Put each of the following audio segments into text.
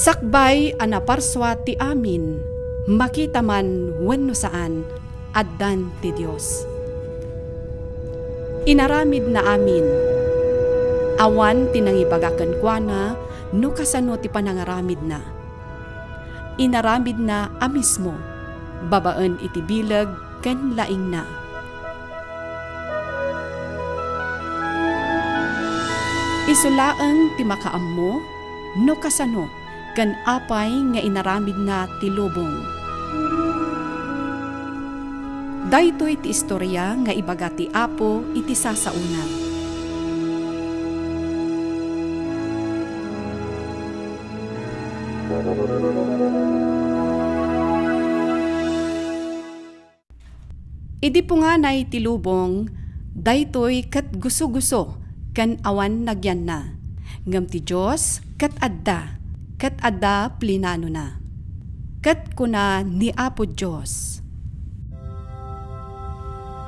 Sakbay anaparswa ti amin, makita man wenno saan, addan ti Dios. Inaramid na amin, awan tinangibagakan kwa na, no kasano ti panangaramid na. Inaramid na amismo, babaan iti bilag ken laing na. Isulaang ti makaammo, no kasano, ken apay nga inaramid na ti lubong. Daytoy ti istorya nga ibaga ti Apo iti sasauna. Idi punganay ti lubong, daytoy kat guso-guso, kan awan nagyan na. Ngam ti Diyos, kat adda plinano na. Kat kuna ni Apo Diyos.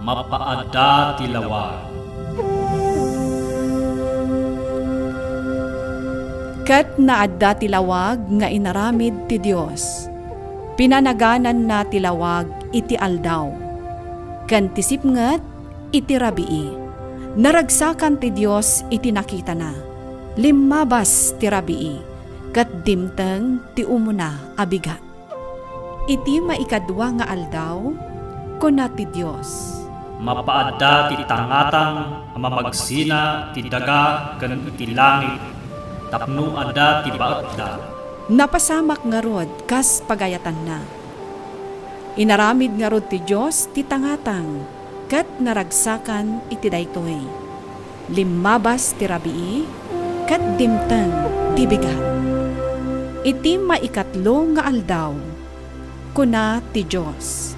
Mapaadda ti lawag. Kat naadda ti lawag nga inaramid ti Dios. Pinanaganan na ti lawag iti aldaw. Kan tisipnget iti rabii. Naragsakan ti Dios iti nakita na. Limabas ti rabii. Kat dimteng ti umuna abigat. Iti maikadwa nga aldaw, kuna ti Dios. Mapaadda ti tangatang mamagsina ti daga ken iti langit. Tapno adda ti baetda. Napasamak nga rod kas pagayatan na. Inaramid nga rod ti Dios ti tangatang ket naragsakan iti daytoy. Limabas ti rabii ket dimteng ti bigat. Iti maikatlo nga aldaw, kuna ti Dios.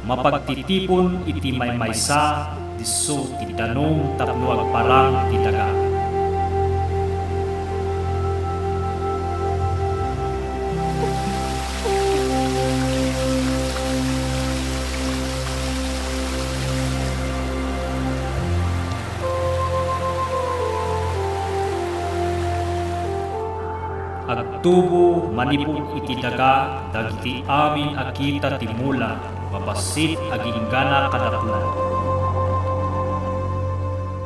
Mapagtitipon iti maymaysa diso ti danong tapno agparang ti daga. Agtubo manipod iti daga dagiti amin akita ti mula babasit aginggana kadapuna.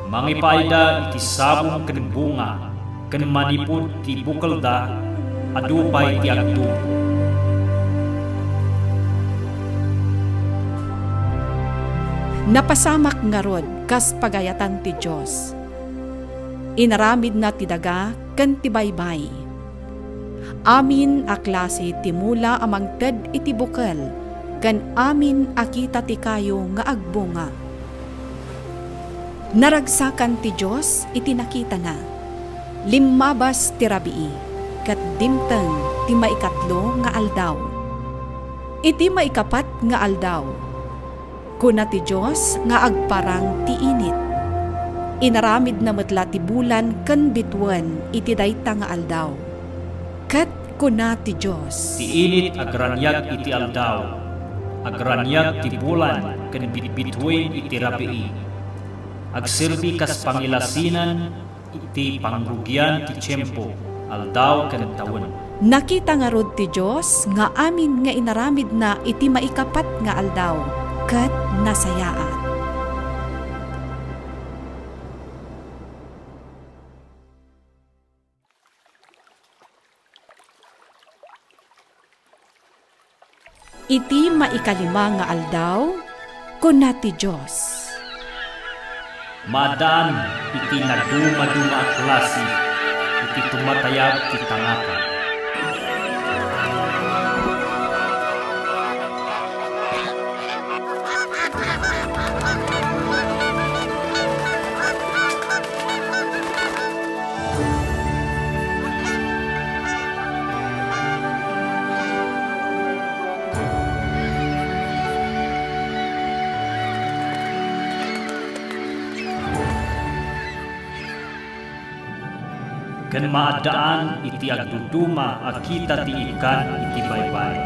Mangipayda iti sabong ken bunga ken manipod ti bukelda adupay ti agtubo. Napasamak nga rod kas pagayatan ti Dios. Inaramid na ti daga ken ti baybay. Amin a klase ti mula amang ted iti bukel, kan amin akita ti kayo nga agbunga. Naragsakan ti Diyos iti nakita na. Limabas ti rabii, kat dimteng ti maikatlo nga aldaw. Iti maikapat nga aldaw, kuna ti Diyos nga agparang ti init. Inaramid na metla ti bulan ken bitwen iti dayta nga aldaw. Kat kuna ti Diyos. Ti init agranyag iti aldaw, agranyag ti bulan ken bitbitwen iti rabii. Agserbi kas pangilasinan iti pangrugyan ti tiyempo, aldaw ken tawen. Nakita nga rod ti Diyos nga amin nga inaramid na iti maikapat nga aldaw, kat nasayaan. Iti maikalima nga aldaw, kuna ti Diyos. Madaan iti nagduma-duma klase, iti tumatayag ti tangaka. Ken maadaan iti agduduma akita ti ikan iti baybay.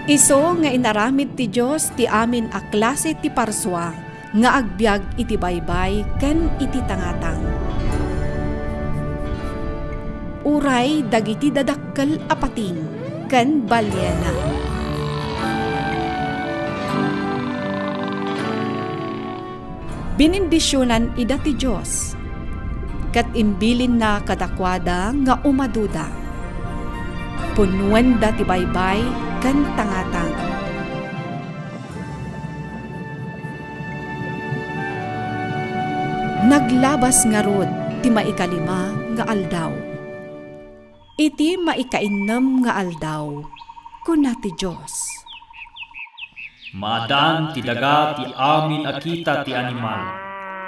Iso nga inaramid ti Diyos ti amin a klase ti parswa nga agbyag iti baybay ken iti tangatang. Uray dagiti dadakkel a pating ken balyena. Binindisyonan ida ti Diyos ket imbilin na kadakwada nga umaduda. Punwen da ti baybay ken tangatang. Naglabas nga rod ti maikalima nga aldaw. Iti maikainnem nga aldaw kuna ti Diyos. Maadaan ti daga ti amin akita ti animal.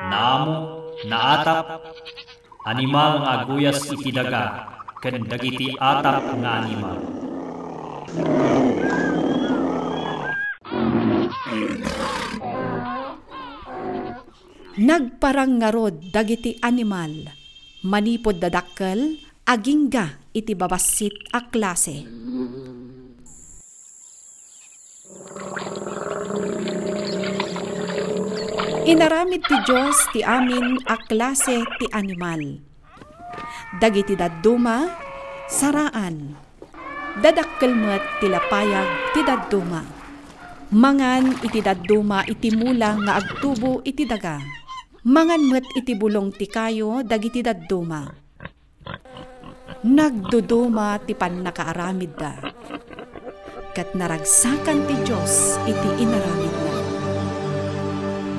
Naamo, naatap, animal nga aguyas iti daga, ken dagiti atap nga animal. Nagparang nga rod dagiti animal, manipod dadakkel, agingga iti babasit a klase. Inaramid ti Diyos ti amin a klase ti animal. Dagiti dadduma, saraan. Dadakkel met ti lapayag ti dadduma. Mangan iti dadduma iti mula nga agtubo iti daga. Mangan met iti bulong ti kayo dagiti dadduma. Nagduduma ti pannakaaramid da. Kat naragsakan ti Diyos iti inaramid na.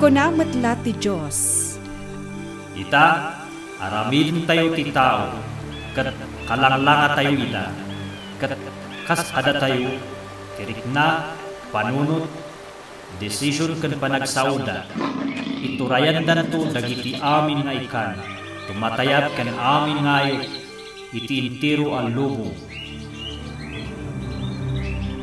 Kunamat la ti Diyos. Ita, aramidin tayo ti tao, kat kalanglanga tayo ila, kat kasada tayo, tirik na, panunot, desisyon kan panagsauda, iturayan dan to dagiti amin nga ikan, tumatayap kan amin ngayo, iti intiro ang lubo.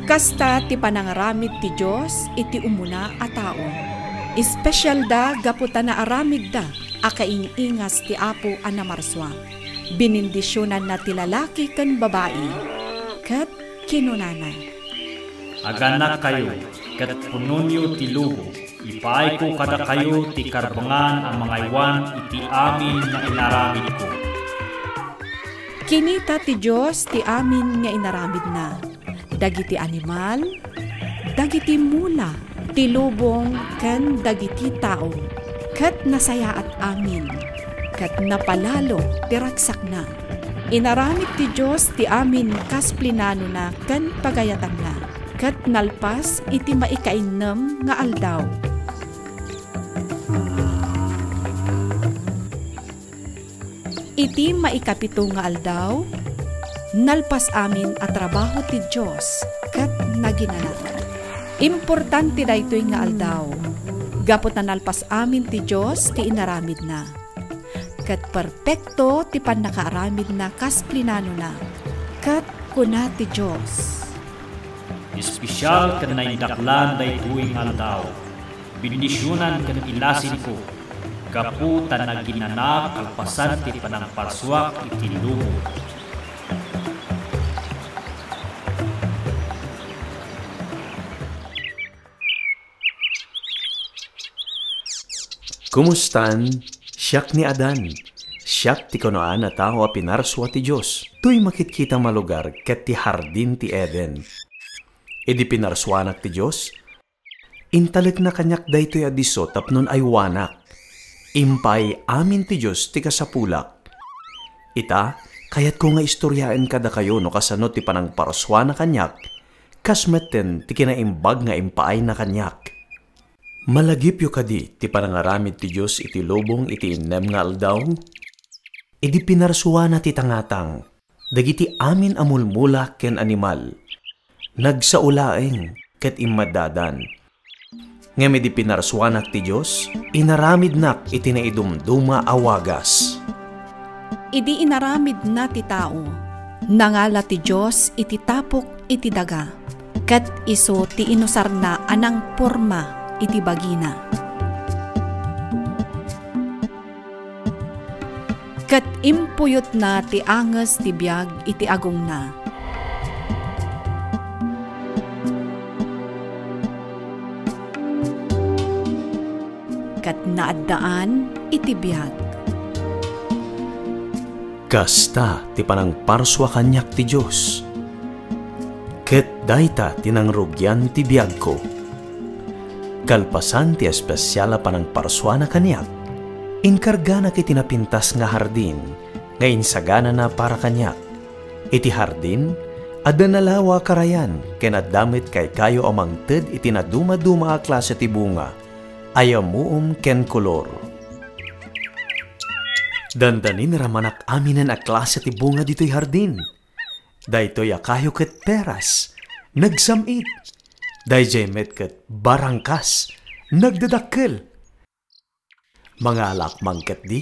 Kasta ti panangaramid ti Diyos iti umuna a tao. Espesyal da gaputan na aramid da akaingingas ti Apo a namarswa. Binindisyonan na ti lalaki ken babae ket kinunana. Aganak kayo ket pununyo ti lubo. Ipaay ko kada kayo ti karbangan ang mga iwan iti amin nga inaramid ko. Kinita ti Diyos ti amin nga inaramid na. Dagiti animal, dagiti mula, ti lubong, ken dagiti tao. Ket nasayaat amin, ket napalalo ti ragsak na. Inaramid ti Diyos ti amin kas plinano na ken pagayatan na. Ket nalpas iti maikainnem nga aldaw. Iti maikapito nga aldaw, nalpas amin a trabaho ti Diyos ket naginana. Importante daytoy nga aldaw. Gapot na nalpas amin ti Diyos ti inaramid na. Ket perpekto ti pannakaaramid na kas plinano na. Ket kuna ti Diyos. Espesyal ken naindaklan daytoy nga aldaw. Bindisyonan ken ilasin ko. Gapu tan naginanak alpasan ti panangparswak iti lubo. Kumustan? Siyak ni Adan. Siyak ti kunoan na tao a pinarswa ti Diyos. Tuy makitkita malugar ket ti hardin ti Eden. Idi pinarswanak ti Diyos. Intalit na kanyak daytoy adiso tapnon ay wanak. Impay amin ti Diyos ti kasapulak. Ita, kayat ko nga istoryaan kada kayo no kasano ti panangparaswa na kanyak, kasmeten ti kinaimbag nga impaay na kanyak. Malagip yu kadi ti panangaramid ti Diyos iti lubong iti innem nga aldaw, idi pinarsuwa na ti tangatang, dagiti amin amulmula ken animal, nagsaulaeng ket imadadan. Ngem idi pinarsuanak ti Diyos, inaramid nak iti naidumduma awagas. Idi inaramid na ti tao, nangala ti Diyos iti tapok iti daga, ket iso ti inusar na anang porma iti bagina. Ket impuyot na ti anges ti biag iti agong na. naaddaan iti biyag. Kasta ti panang parswa kanyak ti Diyos. Ket dayta tinangrugyan ti biyag ko. Kalpasan ti espesyala panang parswa na kanyak. Inkarga na kiti napintas nga hardin, nga insagana na para kanyak. Iti hardin, adda nalawa karayan, ken addamit kay kayo amangted iti naduma-duma a klase ti bunga, ayamuom ken kolor. Dandanin ramanak aminen a klase ti bunga dito'y hardin. Daytoy akayo ket peras, nagsamit. Dayjay met ket barangkas, nagdadakkel. Mga alakmang ket di.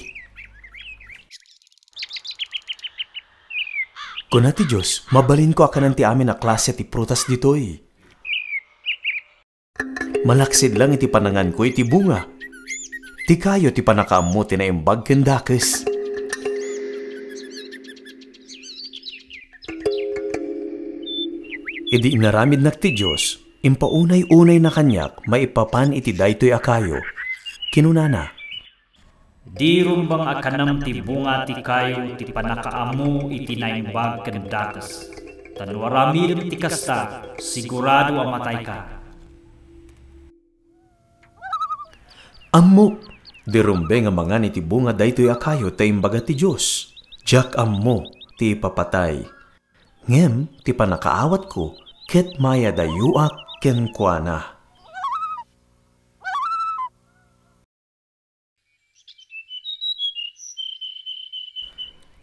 Kuna ti Diyos, mabalin ko akanan ti amin a klase ti prutas ditoy. Malaksid lang iti panangan ko iti bunga. Ti kayo ti panakaammo ti naimbag ken dakes. Idi inaramid nak ti Diyos, impaunay-unay na kanyak maipapan iti daytoy akayo. Kinunana, Di rumbang akanam ti bunga ti kayo ti panakaammo iti naimbag ken dakes. Tanwaramid ti kasta, sigurado amatay ka. ammo, dirumbe nga mga iti bunga daytoy akayo ta imbaga ti Diyos. Jak ammo ti ipapatay. Ngem ti panakaawat ko, ket maya dayuak ken kuana.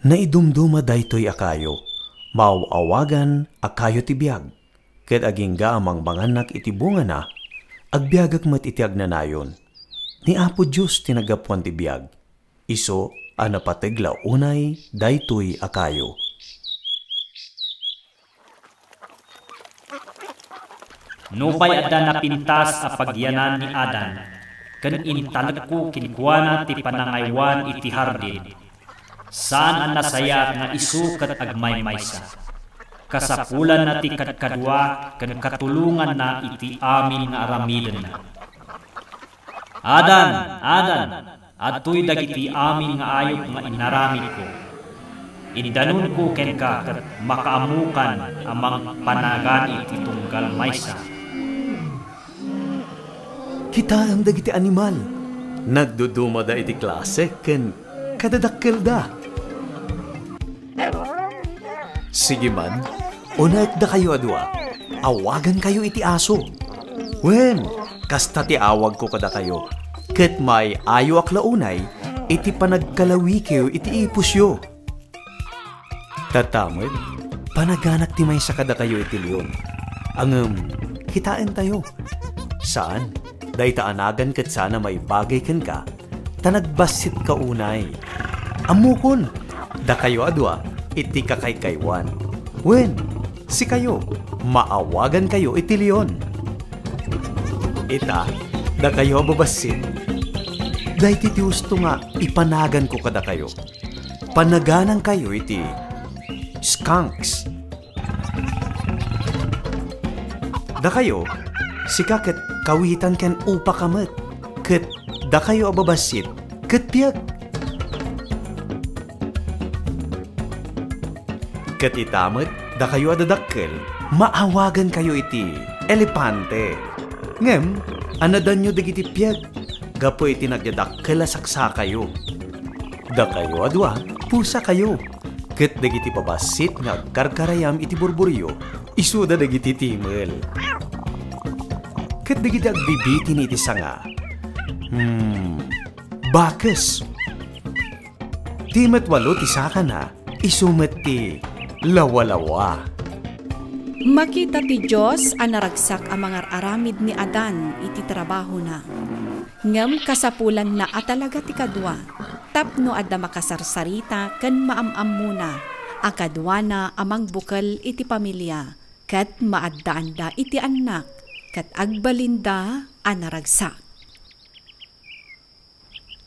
Naidumduma daytoy akayo, mauawagan akayo ti biag, ket agingga amang manganak iti bunga na, agbiagak met iti agnanayon. Ni Apo Diyos tinagapuan ti biag, iso anapategla unay daytoy akayo. Nupay adda napintas a pagyanan ni Adan, ken intalag ko kinkuana ti panangaywan iti hardin. Saan ang nasaya nga isu ket agmaymaysa. Kasapulan na ti kadkadwa ken katulungan na iti amin nga aramiden na. Adan, Adan, adtoy dagiti amin nga ayop nga inaramid ko. Indanon ko ken ka ket makaamukan amang panagan iti tunggal maysa. Kita ang dagiti animal. Nagduduma da iti klase ken kadadakkel da. Sige man, unak da kayo adwa. Awagan kayo iti aso. Wen, kasta ti awag ko kada kayo. Ket may ayo aklaunay, iti panagkalawi kayo iti ipusyo. Tatamad, panaganak ti may sakada kayo iti leon. Kitain tayo. Saan? Dahita anagan ket sana may bagay ken ka, tanagbasit ka unay. Amukon, da kayo adwa, iti kakaykaywan. Wen, si kayo, maawagan kayo iti leon. Ita, da kayo babasit. Dahiti ti gusto nga, ipanagan ko kada kayo. Panaganan kayo iti skunks. Da kayo, sika ket kawitan ken upa kamet, ket da kayo ababasit, ket piag. Ket itamet, da kayo adadakkel, maawagan kayo iti elepante. Ngem, anadan nyo dagiti piag, gapo iti nagyadakkel a saksa kayo. Da kayo adwa, pusa kayo. Ket dagiti pabasit nga karkarayam iti burburyo, isuda dagiti timel. Ket dagiti agbibitin iti sanga. Bakes. Timet walo ti saka na, isumet ti lawa-lawa. Makita ti Diyos a naragsak a mga aramid ni Adan iti trabaho na. Ngem kasapulan na atalaga ti kadwa, tapno adda makasarsarita ken maamam muna, a kadwa na amang bukal iti pamilya, ket maaddaanda iti anak, ket agbalinda a naragsak.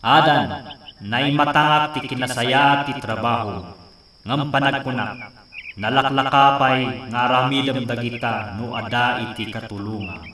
Adan, naimatangak ti kinasaya ti trabaho, ngam panagkunak, nalaklakapay nga aramidem dagita no ada iti katulungan.